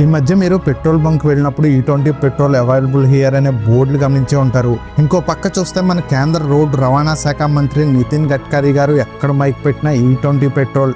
ఈ మధ్య మీరు పెట్రోల్ బంక్ వెళ్ళినప్పుడు E20 పెట్రోల్ అవైలబుల్ హియర్ అనే బోర్డులు గమనించే ఉంటారు. ఇంకో పక్క చూస్తే మన కేంద్ర రోడ్డు రవాణా శాఖ మంత్రి నితిన్ గడ్కరీ గారు ఎక్కడ మైక్ పెట్టినా E20 పెట్రోల్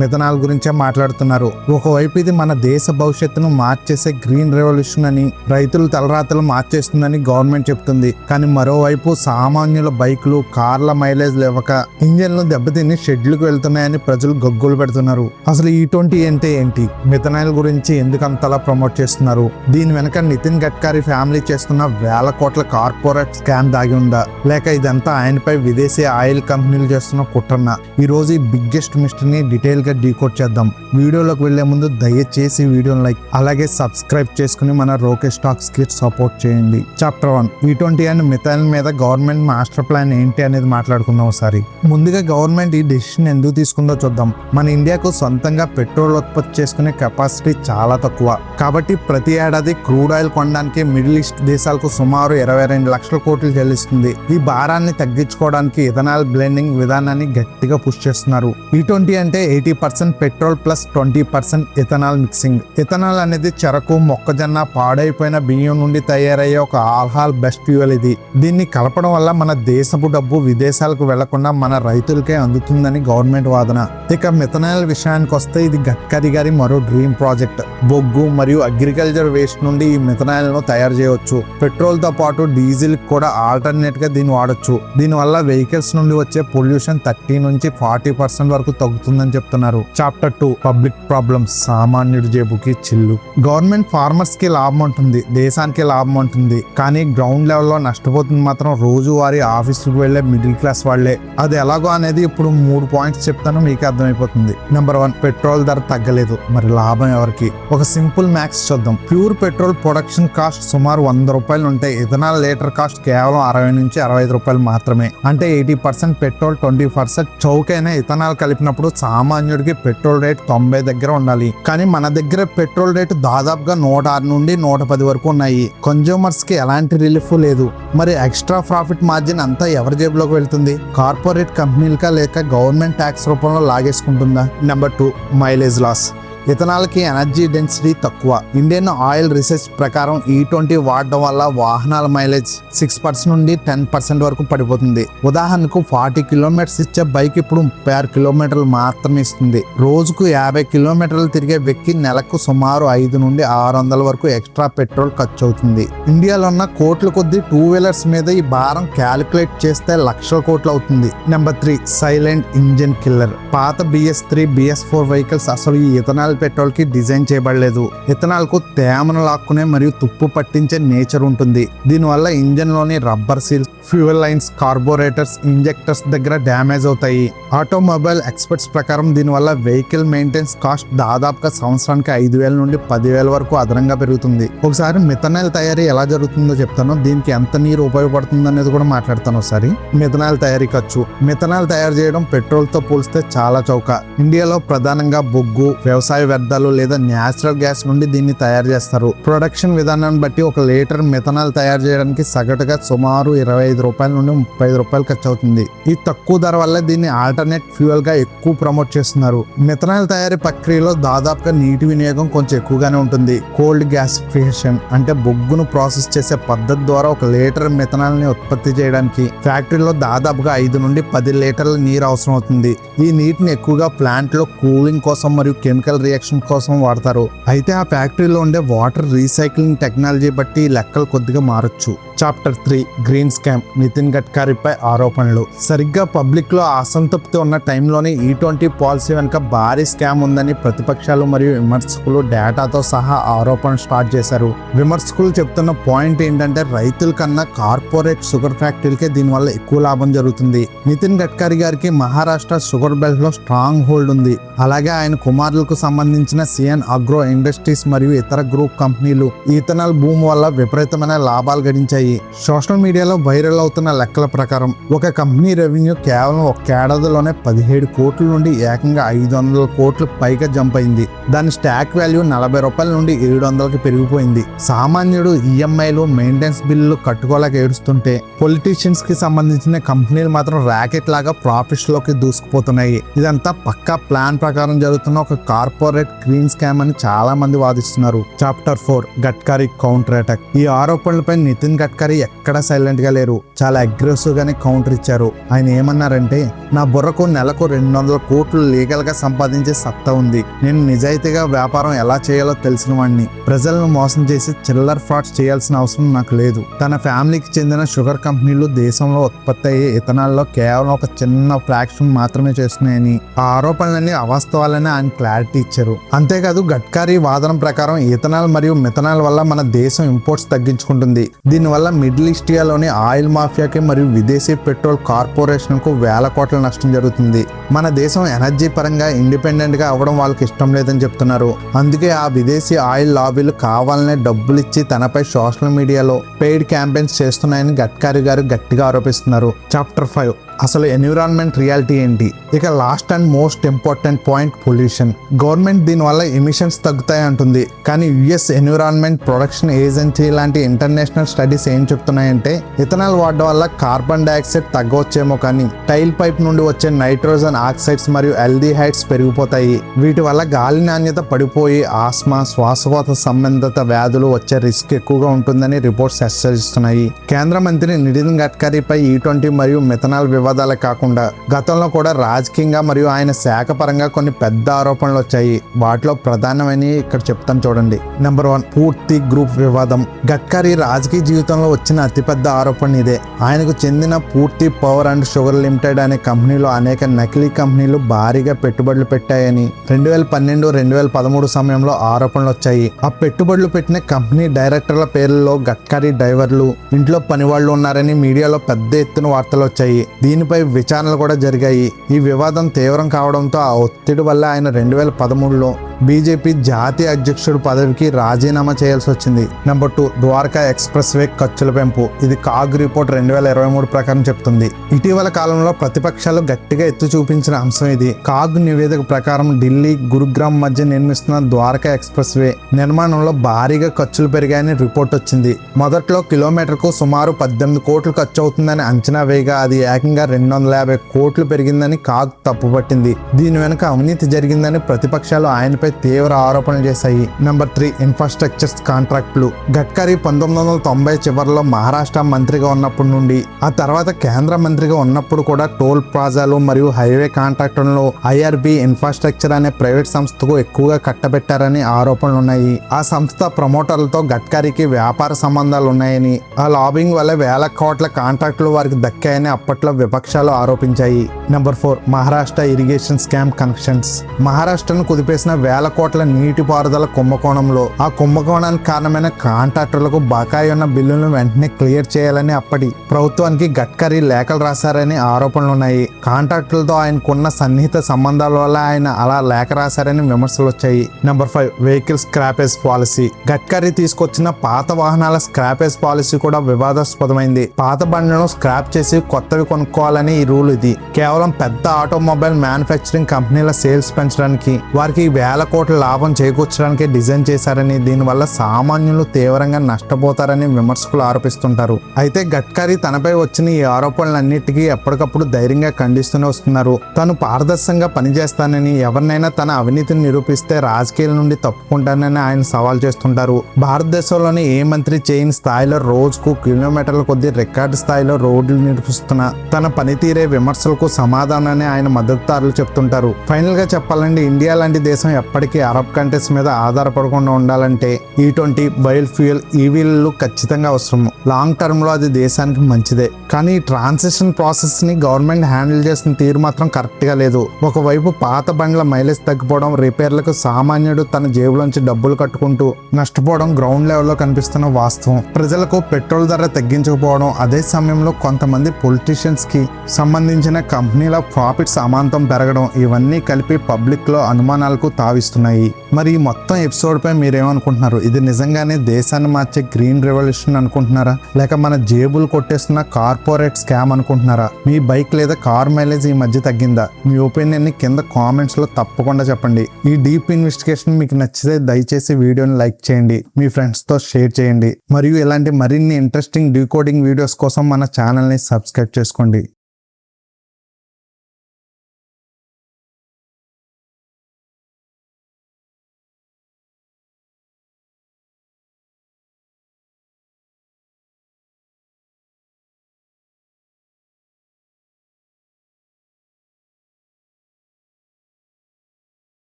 మిథనాల్ గురించే మాట్లాడుతున్నారు. ఒకవైపు ఇది మన దేశ భవిష్యత్తును మార్చేసే గ్రీన్ రెవల్యూషన్ అని, రైతులు తలరాతలు మార్చేస్తుందని గవర్నమెంట్ చెప్తుంది. కానీ మరోవైపు సామాన్యుల బైకులు, కార్ల మైలేజ్ లేవక ఇంజన్లు దెబ్బతిని షెడ్లకు వెళ్తున్నాయని ప్రజలు గగ్గోలు పెడుతున్నారు. అసలు E20 అంటే ఏంటి? మిథనాల్ గురించి ఎందుకంతలా ప్రమోట్ చేస్తున్నారు? దీని వెనక నితిన్ గడ్కరీ ఫ్యామిలీ చేస్తున్న వేల కోట్ల కార్పొరేట్ స్కామ్ దాగి ఉందా, లేక ఇదంతా ఆయనపై విదేశీ ఆయిల్ కంపెనీలు చేస్తున్న కుట్రన్నా? ఈ రోజు ఈ బిగ్గెస్ట్ మిస్టరీ ని డీటెయిల్ గా డీకోడ్ చేద్దాం. వీడియోలోకి వెళ్లే ముందు దయచేసి వీడియోని లైక్ అలాగే సబ్స్క్రైబ్ చేసుకుని మన రోకేష్ టాక్స్ కి సపోర్ట్ చేయండి. చాప్టర్ 1 E20 అండ్ మిథనాల్ మీద గవర్నమెంట్ మాస్టర్ ప్లాన్ ఏంటి అనేది మాట్లాడుకుందాం ఒకసారి. ముందుగా గవర్నమెంట్ ఈ డెసిషన్ ఎందుకు తీసుకుందో చూద్దాం. మన ఇండియాకు సొంతంగా పెట్రోల్ ఉత్పత్తి చేసుకునే కెపాసిటీ చాలా తక్కువ. కాబట్టి ప్రతి ఏడాది క్రూడ్ ఆయిల్ కొనడానికి మిడిల్ ఈస్ట్ దేశాలకు సుమారు 22 లక్షల కోట్లు చెల్లిస్తుంది. ఈ భారాన్ని తగ్గించుకోవడానికి ఇథనాల్ బ్లెండింగ్ విధానాన్ని గట్టిగా పుష్ చేస్తున్నారు. E20 అంటే 80% petrol plus 20% ethanol mixing. Ethanol అనేది చెరకు, మొక్కజొన్న, పాడైపోయిన బియ్యం నుండి తయారయ్యే ఒక ఆల్హాల్ బెస్ట్ ఫ్యూయల్. ఇది దీన్ని కలపడం వల్ల మన దేశపు డబ్బు విదేశాలకు వెళ్లకుండా మన రైతులకే అందుతుందని గవర్నమెంట్ వాదన. ఇక మిథనాల్ విషయానికి వస్తే ఇది గడ్కరీ గారి మరో డ్రీమ్ ప్రాజెక్ట్. బొగ్గు మరియు అగ్రికల్చర్ వేస్ట్ నుండి ఈ మిథనాల్ ను తయారు చేయవచ్చు. పెట్రోల్ తో పాటు డీజిల్ కూడా ఆల్టర్నేట్ గా దీన్ని వాడొచ్చు. దీనివల్ల వెహికల్స్ నుండి వచ్చే పొల్యూషన్ 30 నుంచి 40% వరకు తగ్గుతుందని చెప్తున్నారు. Chapter 2 public problems. సామాన్యుడి జేబుకి చిల్లు. గవర్నమెంట్ ఫార్మర్స్ కి లాభం ఉంటుంది, దేశానికి లాభం ఉంటుంది. కానీ గ్రౌండ్ లెవెల్లో నష్టపోతుంది మాత్రం రోజువారీ ఆఫీసుకు వెళ్లే మిడిల్ క్లాస్ వాళ్లే. అది ఎలాగో అనేది ఇప్పుడు 3 పాయింట్స్ చెప్తాను, మీకు అర్థమైపోతుంది. నెంబర్ 1, పెట్రోల్ ధర తగ్గలేదు, మరి లాభం ఎవరికి? ఒక సింపుల్ మ్యాథ్స్ చూద్దాం. ప్యూర్ పెట్రోల్ ప్రొడక్షన్ కాస్ట్ సుమారు 100 రూపాయలు ఉంటే ఇథనాల్ లీటర్ కాస్ట్ కేవలం 60 నుంచి 65 రూపాయలు మాత్రమే. అంటే 80% పెట్రోల్, 20% చౌకైన ఇథనాల్ కలిపినప్పుడు సామాన్యుడికి పెట్రోల్ రేట్ 90 దగ్గర ఉండాలి. కానీ మన దగ్గర పెట్రోల్ రేటు దాదాపుగా 106 నుండి 110 వరకు ఉన్నాయి. కన్జ్యూమర్స్ కి ఎలాంటి రిలీఫ్ లేదు. మరి ఎక్స్ట్రా ప్రాఫిట్ మార్జిన్ అంతా ఎవరి జేబులోకి వెళ్తుంది? కార్పొరేట్ కంపెనీలకా లేక గవర్నమెంట్ ట్యాక్స్ రూపంలో లాగేసుకుంటుందా? Number 2, mileage loss. ఇథనాల్కి ఎనర్జీ డెన్సిటీ తక్కువ. ఇండియన్ ఆయిల్ రీసెర్చ్ ప్రకారం E20 వాడడం వల్ల వాహనాల మైలేజ్ 6% నుండి 10% వరకు పడిపోతుంది. ఉదాహరణకు 40 కిలోమీటర్స్ ఇచ్చే బైక్ ఇప్పుడు 36 కిలోమీటర్లు మాత్రమే ఇస్తుంది. రోజుకు 50 కిలోమీటర్లు తిరిగే వ్యక్తి నెలకు సుమారు 5 నుండి 600 వరకు ఎక్స్ట్రా పెట్రోల్ ఖర్చు అవుతుంది. ఇండియాలో ఉన్న కోట్ల కొద్ది 2 వీలర్స్ మీద ఈ భారం క్యాలిక్యులేట్ చేస్తే లక్షల కోట్లు అవుతుంది. Number 3, silent engine killer. పాత BS3, BS4 వెహికల్స్ అసలు ఈ ఇథనాల్ పెట్రోల్ కి డిజైన్ చేయబడలేదు. ఇథనాల్ కు తేమను లాక్కునే మరియు తుప్పు పట్టించే నేచర్ ఉంటుంది. దీనివల్ల ఇంజన్ లోని rubber seals, fuel lines, carburettors, injectors దగ్గర డ్యామేజ్ అవుతాయి. ఆటోమొబైల్ ఎక్స్పర్ట్స్ ప్రకారం దీనివల్ల వెహికల్ మెయింటెనెన్స్ కాస్ట్ దాదాపుగా సంవత్సరానికి 5,000 నుండి 10,000 వరకు అదనంగా పెరుగుతుంది. ఒకసారి మిథనాల్ తయారీ ఎలా జరుగుతుందో చెప్తాను. దీనికి ఎంత నీరు ఉపయోగపడుతుంది అనేది కూడా మాట్లాడతాను ఒకసారి. మిథనాల్ తయారీ ఖర్చు. మిథనాల్ తయారు చేయడం పెట్రోల్ తో పోలిస్తే చాలా చౌక. ఇండియాలో ప్రధానంగా బొగ్గు, వ్యవసాయ వ్యర్థాలు లేదా న్యాచురల్ గ్యాస్ నుండి దీన్ని తయారు చేస్తారు. ప్రొడక్షన్ విధానాన్ని బట్టి 1 లీటర్ మిథనాల్ తయారు చేయడానికి సగటుగా సుమారు 25 రూపాయల నుండి 35 రూపాయలు ఖర్చు అవుతుంది. ఈ తక్కువ ధర వల్ల దీన్ని ఆల్టర్నేట్ ఫ్యూయల్ గా ఎక్కువ ప్రమోట్ చేస్తున్నారు. మిథనాల్ తయారీ ప్రక్రియలో దాదాపుగా నీటి వినియోగం కొంచెం ఎక్కువగానే ఉంటుంది. కోల్డ్ గ్యాసిఫికేషన్ అంటే బొగ్గును ప్రాసెస్ చేసే పద్ధతి ద్వారా 1 లీటర్ మిథనాల్ ని ఉత్పత్తి చేయడానికి ఫ్యాక్టరీలో దాదాపుగా 5 నుండి 10 లీటర్ల నీరు అవసరం అవుతుంది. ఈ నీటిని ఎక్కువగా ప్లాంట్ లో కూలింగ్ కోసం మరియు కెమికల్ రియాక్షన్ కోసం వాడతారు. అయితే ఆ ఫ్యాక్టరీలో ఉండే వాటర్ రీసైక్లింగ్ టెక్నాలజీ బట్టి లెక్కలు కొద్దిగా మారొచ్చు. Chapter 3, green scam. నితిన్ గడ్కరీపై ఆరోపణలు. సరిగ్గా పబ్లిక్ లో అసంతృప్తి ఉన్న టైంలోనే E20 పాలసీ వెనుక భారీ స్కామ్ ఉందని ప్రతిపక్షాలు మరియు విమర్శకులు డేటాతో సహా ఆరోపణలు స్టార్ట్ చేశారు. విమర్శకులు చెప్తున్న పాయింట్ ఏంటంటే రైతుల కన్నా కార్పొరేట్ షుగర్ ఫ్యాక్టరీలకే దీనివల్ల ఎక్కువ లాభం జరుగుతుంది. నితిన్ గడ్కరీ గారికి మహారాష్ట్ర షుగర్ బెల్ట్ లో స్ట్రాంగ్ హోల్డ్ ఉంది. అలాగే ఆయన కుమారులకు సంబంధించిన సిఎన్ అగ్రో ఇండస్ట్రీస్ మరియు ఇతర గ్రూప్ కంపెనీలు ఇథనాల్ భూమి వల్ల విపరీతమైన లాభాలు గడించాయి. వచ్చాయి. సోషల్ మీడియాలో వైరల్ అవుతున్న లెక్కల ప్రకారం ఒక కంపెనీ రెవెన్యూ కేవలం ఒక ఏడాదిలోనే 17 కోట్ల నుండి ఏకంగా 500 కోట్లు పైగా జంప్ అయింది. దాని స్టాక్ వాల్యూ 40 రూపాయల నుండి 700కి పెరిగిపోయింది. సామాన్యుడు ఈఎంఐలు మెయింటెనెన్స్ బిల్లులు కట్టుకోలేక ఏడుస్తుంటే పొలిటీషియన్స్ కి సంబంధించిన కంపెనీలు మాత్రం ర్యాకెట్ లాగా ప్రాఫిట్స్ లోకి దూసుకుపోతున్నాయి. ఇదంతా పక్కా ప్లాన్ ప్రకారం జరుగుతున్న ఒక కార్పొరేట్ గ్రీన్ స్కామ్ అని చాలా మంది వాదిస్తున్నారు. Chapter 4 Gadkari counter attack. ఈ ఆరోపణలపై నితిన్ గడ్కరీ ఎక్కడా సైలెంట్ గా లేరు. చాలా అగ్రెసివ్ గానే కౌంటర్ ఇచ్చారు. ఆయన ఏమన్నారంటే, నా బుర్రకు నెలకు 200 కోట్లు లీగల్ గా సంపాదించే సత్తా ఉంది. నేను నిజాయితీగా వ్యాపారం ఎలా చేయాలో తెలిసిన వాడిని. ప్రజలను మోసం చేసి చిల్లర్ ఫ్రాడ్స్ చేయాల్సిన అవసరం నాకు లేదు. తన ఫ్యామిలీకి చెందిన షుగర్ కంపెనీలు దేశంలో ఉత్పత్తి అయ్యే ఇథనాల్లో కేవలం ఒక చిన్న ఫ్రాక్షన్ మాత్రమే చేస్తున్నాయని, ఆ ఆరోపణలన్నీ అవాస్తవాలని ఆయన క్లారిటీ ఇచ్చారు. అంతేకాదు గడ్కరీ వాదన ప్రకారం ఇథనాల్ మరియు మిథనాల్ వల్ల మన దేశం ఇంపోర్ట్స్ తగ్గించుకుంటుంది. దీనివల్ల మిడిల్ ఈస్టియాలోని ఆయిల్ మాఫియాకి మరియు విదేశీ పెట్రోల్ కార్పొరేషన్ కు వేల కోట్ల నష్టం జరుగుతుంది. మన దేశం ఎనర్జీ పరంగా ఇండిపెండెంట్ గా అవ్వడం వాళ్ళకి ఇష్టం లేదని చెప్తున్నారు. అందుకే ఆ విదేశీ ఆయిల్ లాబీలు కావాలనే డబ్బులు ఇచ్చి తనపై సోషల్ మీడియాలో పెయిడ్ క్యాంపెయిన్స్ చేస్తున్నాయని గడ్కరీ గారు గట్టిగా ఆరోపిస్తున్నారు. చాప్టర్ 5 అసలు ఎన్విరాన్మెంట్ రియాలిటీ ఏంటి? ఇక last and most important point, pollution. Government దీనివల్ల ఎమిషన్స్ తగ్గుతాయి అంటుంది. కానీ యుఎస్ ఎన్విరాన్మెంట్ ప్రొడక్షన్ ఏజెన్సీ లాంటి ఇంటర్నేషనల్ స్టడీస్ ఏం చెప్తున్నాయంటే, ఇథనాల్ వాడడం వల్ల కార్బన్ డైఆక్సైడ్ తగ్గవచ్చేమో కానీ టైల్ పైప్ నుండి వచ్చే నైట్రోజన్ ఆక్సైడ్స్ మరియు ఆల్డిహైడ్స్ పెరిగిపోతాయి. వీటి వల్ల గాలి నాణ్యత పడిపోయి ఆస్మా, శ్వాసకోశ సంబంధిత వ్యాధులు వచ్చే రిస్క్ ఎక్కువగా ఉంటుందని రిపోర్ట్స్ హెచ్చరిస్తున్నాయి. కేంద్ర మంత్రి నితిన్ గడ్కరీపై E20 మరియు మిథనాల్ వివాదాలే కాకుండా గతంలో కూడా రాజకీయంగా మరియు ఆయన శాఖ పరంగా కొన్ని పెద్ద ఆరోపణలు వచ్చాయి. వాటిలో ప్రధానమైనవి ఇక్కడ చెప్తాను చూడండి. నెంబర్ 1, పూర్తి గ్రూప్ వివాదం. గడ్కరీ రాజకీయ జీవితంలో వచ్చిన అతిపెద్ద ఆరోపణ ఇదే. ఆయనకు చెందిన పూర్తి పవర్ అండ్ షుగర్ లిమిటెడ్ అనే కంపెనీలో అనేక నకిలీ కంపెనీలు భారీగా పెట్టుబడులు పెట్టాయని 2012-2013 సమయంలో ఆరోపణలు వచ్చాయి. ఆ పెట్టుబడులు పెట్టిన కంపెనీ డైరెక్టర్ల పేర్లలో గడ్కరీ డ్రైవర్లు, ఇంట్లో పనివాళ్లు ఉన్నారని మీడియాలో పెద్ద ఎత్తున వార్తలు వచ్చాయి. దీనిపై విచారణలు కూడా జరిగాయి. ఈ వివాదం తీవ్రం కావడంతో ఆ ఒత్తిడి వల్ల ఆయన 2013లో బీజేపీ జాతీయ అధ్యక్షుడు పదవికి రాజీనామా చేయాల్సి వచ్చింది. నెంబర్ 2, ద్వారకా ఎక్స్ప్రెస్ వే ఖర్చుల పెంపు. ఇది కాగ్ రిపోర్ట్ 2023 ప్రకారం చెప్తుంది. ఇటీవల కాలంలో ప్రతిపక్షాలు గట్టిగా ఎత్తు చూపించిన అంశం ఇది. కాగ్ నివేదిక ప్రకారం ఢిల్లీ, గురుగ్రామ్ మధ్య నిర్మిస్తున్న ద్వారకా ఎక్స్ప్రెస్ వే నిర్మాణంలో భారీగా ఖర్చులు పెరిగాయని రిపోర్ట్ వచ్చింది. మొదట్లో కిలోమీటర్కు సుమారు 18 కోట్లు ఖర్చు అవుతుందని అంచనా వేయగా అది ఏకంగా 250 కోట్లు పెరిగిందని కాగ్ తప్పుపట్టింది. దీని వెనుక అవినీతి జరిగిందని ప్రతిపక్షాలు ఆయనపై తీవ్ర ఆరోపణలు చేశాయి. నెంబర్ 3, ఇన్ఫ్రాస్ట్రక్చర్ కాంట్రాక్టులు. గడ్కరీ 1990 చివరిలో మహారాష్ట్ర మంత్రిగా ఉన్నప్పటి నుండి, ఆ తర్వాత కేంద్ర మంత్రిగా ఉన్నప్పుడు కూడా టోల్ ప్లాజాలు మరియు హైవే కాంట్రాక్టులను ఐఆర్బి ఇన్ఫ్రాస్ట్రక్చర్ అనే ప్రైవేట్ సంస్థకు ఎక్కువగా కట్టబెట్టారని ఆరోపణలు ఉన్నాయి. ఆ సంస్థ ప్రమోటర్లతో గడ్కరీకి వ్యాపార సంబంధాలు ఉన్నాయని, ఆ లాబింగ్ వల్ల వేల కోట్ల కాంట్రాక్టులు వారికి దక్కాయని అప్పట్లో విపక్షాలు ఆరోపించాయి. Number 4, Maharashtra irrigation scam connections. మహారాష్ట్రను కుదిపేసిన వేల కోట్ల నీటిపారుదల కుంభకోణంలో ఆ కుంభకోణానికి కారణమైన కాంట్రాక్టర్లకు బకాయి ఉన్న బిల్లులను వెంటనే క్లియర్ చేయాలని అప్పటి ప్రభుత్వానికి గడ్కరీ లేఖలు రాశారని ఆరోపణలు ఉన్నాయి. కాంట్రాక్టర్లతో ఆయనకున్న సన్నిహిత సంబంధాల వల్ల ఆయన అలా లేఖ రాశారని విమర్శలు వచ్చాయి. Number 5, vehicle scrappage policy. Gadkari తీసుకొచ్చిన పాత వాహనాల స్క్రాపేజ్ పాలసీ కూడా వివాదాస్పదమైంది. పాత బండ్లను స్క్రాప్ చేసి కొత్తవి కొనుక్కోవాలని ఈ రూల్. ఇది కేవలం పెద్ద ఆటోమొబైల్ మ్యానుఫ్యాక్చరింగ్ కంపెనీల సేల్స్ పెంచడానికి, వారికి వేల కోట్ల లాభం చేకూర్చడానికి డిజైన్ చేశారని, దీనివల్ల సామాన్యులు తీవ్రంగా నష్టపోతారని విమర్శకులు ఆరోపిస్తుంటారు. అయితే గడ్కరీ తనపై వచ్చిన ఈ ఆరోపణలన్నిటికీ ఎప్పటికప్పుడు ధైర్యంగా ఖండిస్తూనే వస్తున్నారు. తను పారదర్శకంగా పనిచేస్తానని, ఎవరినైనా తన అవినీతిని నిరూపిస్తే రాజకీయాల నుండి తప్పుకుంటానని ఆయన సవాల్ చేస్తుంటారు. భారతదేశంలోని ఏ మంత్రి చేయని స్థాయిలో రోజుకు కిలోమీటర్ల కొద్ది రికార్డు స్థాయిలో రోడ్లు నిర్మిస్తున్న తన పనితీరే విమర్శలకు సమాధానాన్ని ఆయన మద్దతుదారులు చెప్తుంటారు. ఫైనల్ గా చెప్పాలంటే, ఇండియా లాంటి దేశం ఎప్పటికీ అరబ్ కంట్రీస్ మీద ఆధారపడకుండా ఉండాలంటే E20 బయోఫ్యూయల్ ఈవీలు ఖచ్చితంగా అవసరం. లాంగ్ టర్మ్ లో అది దేశానికి మంచిదే. కానీ ఈ ట్రాన్సిషన్ ప్రాసెస్ ని గవర్నమెంట్ హ్యాండిల్ చేసిన తీరు మాత్రం కరెక్ట్ గా లేదు. ఒకవైపు పాత బండ్ల మైలేజ్ తగ్గిపోవడం, రిపేర్లకు సామాన్యుడు తన జేబులోంచి డబ్బులు కట్టుకుంటూ నష్టపోవడం గ్రౌండ్ లెవెల్లో కనిపిస్తున్న వాస్తవం. ప్రజలకు పెట్రోల్ ధర తగ్గించకపోవడం, అదే సమయంలో కొంతమంది పొలిటీషియన్స్ కి సంబంధించిన కంపెనీల ప్రాఫిట్స్ అమాంతం పెరగడం, ఇవన్నీ కలిపి పబ్లిక్ లో అనుమానాలకు తావిస్తున్నాయి. కనిపిస్తున్నాయి. మరి ఈ మొత్తం ఎపిసోడ్ పై మీరేమనుకుంటున్నారు? ఇది నిజంగానే దేశాన్ని మార్చే గ్రీన్ రెవల్యూషన్ అనుకుంటున్నారా, లేక మన జేబులు కొట్టేస్తున్న కార్పొరేట్ స్కామ్ అనుకుంటున్నారా? మీ బైక్ లేదా కార్ మైలేజ్ ఈ మధ్య తగ్గిందా? మీ ఒపీనియన్ ని కింద కామెంట్స్ లో తప్పకుండా చెప్పండి. ఈ డీప్ ఇన్వెస్టిగేషన్ మీకు నచ్చితే దయచేసి వీడియోని లైక్ చేయండి, మీ ఫ్రెండ్స్ తో షేర్ చేయండి, మరియు ఇలాంటి మరిన్ని ఇంట్రెస్టింగ్ డీకోడింగ్ వీడియోస్ కోసం మన ఛానల్ ని సబ్స్క్రైబ్ చేసుకోండి.